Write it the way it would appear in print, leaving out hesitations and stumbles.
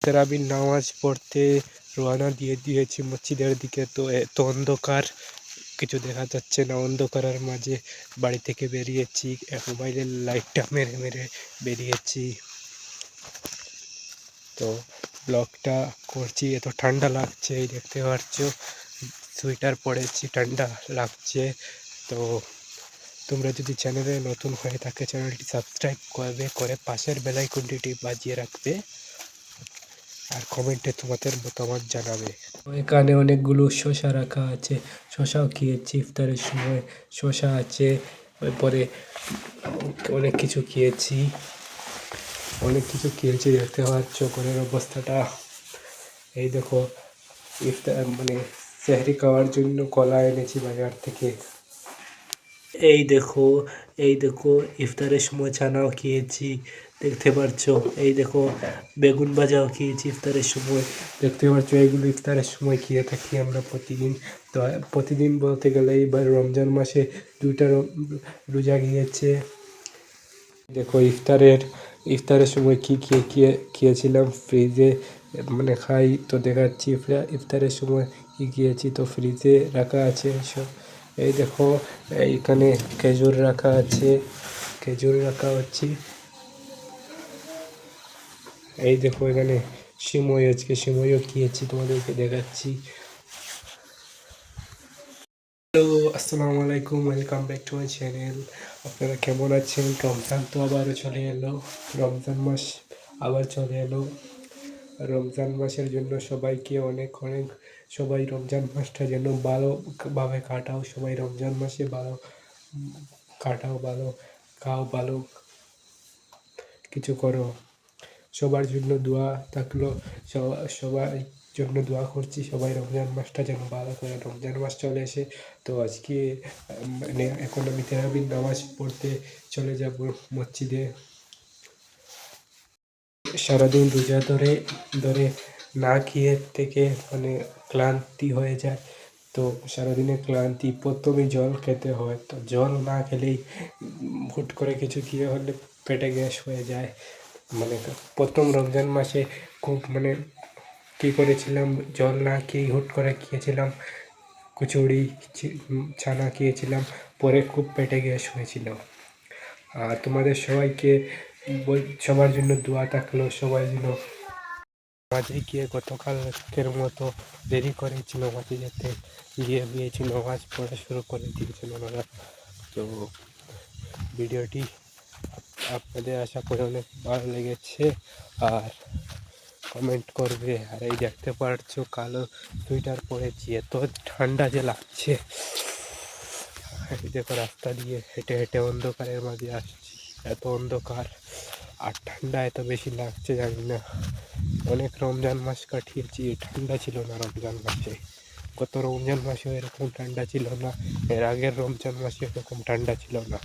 তারাবির নামাজ পড়তে রওনা দিয়ে দিয়েছি মসজিদের দিকে। তো এত অন্ধকার, কিছু দেখা যাচ্ছে না। অন্ধকারের মাঝে বাড়ি থেকে বেরিয়েছি, মোবাইলের লাইটটা মেরে মেরে বেরিয়েছি। তো ব্লগটা করছি, এত ঠান্ডা লাগছে, এই দেখতে পাচ্ছ সোয়েটার পরেছি, ঠান্ডা লাগছে। তো তোমরা যদি চ্যানেলে নতুন হয়ে থাকে চ্যানেলটি সাবস্ক্রাইব করবে, করে পাশের বেল আইকনটি বাজিয়ে রাখবে, আর কমেন্টে তোমাদের মতামত জানাবে। এখানে অনেকগুলো শসা রাখা আছে, শসাও খেয়েছি ইফতারের সময়। শসা আছে, এরপরে অনেক কিছু খেয়েছি, দেখতে পাচ্ছ ঘরের অবস্থাটা। এই দেখো, ইফতার মানে সেহরি খাওয়ার জন্য কলা এনেছি বাজার থেকে। এই দেখো ইফতারের সময় ছানাও খেয়েছি, দেখতে পাচ্ছ। এই দেখো বেগুন ভাজাও খেয়েছি ইফতারের সময়, দেখতে পাচ্ছ। এইগুলো ইফতারের সময় খেয়ে থাকি আমরা প্রতিদিন। তো প্রতিদিন বলতে গেলে এবার রমজান মাসে 2টা রোজা গিয়েছে। দেখো ইফতারের সময় কি খেয়েছিলাম ফ্রিজে, মানে খাই তো দেখাচ্ছি। ইফতারের সময় কি খেয়েছি তো ফ্রিজে রাখা আছে সব। এই দেখো এইখানে খেজুর রাখা আছে, খেজুর রাখা হচ্ছে। এই দেখো এখানে সিমই, আজকে সিমইও খেয়েছি, তোমাদেরকে দেখাচ্ছি। হ্যালো, আসসালামু আলাইকুম, welcome back to my channel. আপনারা কেমন আছেন? রমজান তো আবারও চলে এলো, রমজান মাস আবার চলে এলো। রমজান মাসের জন্য সবাইকে অনেক অনেক, সবাই রমজান মাসটা যেন ভালোভাবে কাটাও। সবাই রমজান মাসে ভালো কাটাও, ভালো খাও, ভালো কিছু করো। সবার জন্য দোয়া থাকলো, সবার জন্য দোয়া করছি। সবাই রমজান মাসটা যেন ভালো করে। রমজান মাস চলে এসে তো আজকে মানে এখন আমি তারাবির নামাজ পড়তে চলে যাব মসজিদে। সারাদিন রোজা ধরে না খেয়ে থেকে মানে ক্লান্তি হয়ে যায়। তো সারাদিনের ক্লান্তি, প্রথমে জল খেতে হয়। তো জল না খেলেই হুট করে কিছু খেয়ে হলে পেটে গ্যাস হয়ে যায়। মানে প্রথম রমজান মাসে খুব মানে কী করেছিলাম, জল না খেয়েই হুট করে খেয়েছিলাম, কচুরি ছানা খেয়েছিলাম, পরে খুব পেটে গ্যাস হয়েছিল। আর তোমাদের সবাইকে সবার জন্য দোয়া থাকলো, সবাই যেন মাঝে গিয়ে গতকালকের মতো দেরি করেছিল মাঝে যেতে, গিয়েছিল নামাজ পড়া শুরু করে দিয়েছিল ওনারা। তো ভিডিওটি আপনাদের আশা করি অনেক ভালো লেগেছে, আর কমেন্ট করবে। আর এই দেখতে পাচ্ছো কালো সোয়েটার পরেছি, এত ঠান্ডা যে লাগছে। দেখো রাস্তা দিয়ে হেঁটে হেঁটে অন্ধকারের মাঝে আসছি, এত অন্ধকার আর ঠান্ডা এত বেশি লাগছে জানি না। অনেক রমজান মাস কাটিয়েছি, ঠান্ডা ছিল না রমজান মাসে। গত রমজান মাসেও এরকম ঠান্ডা ছিল না, এর আগের রমজান মাসে এরকম ঠান্ডা ছিল না।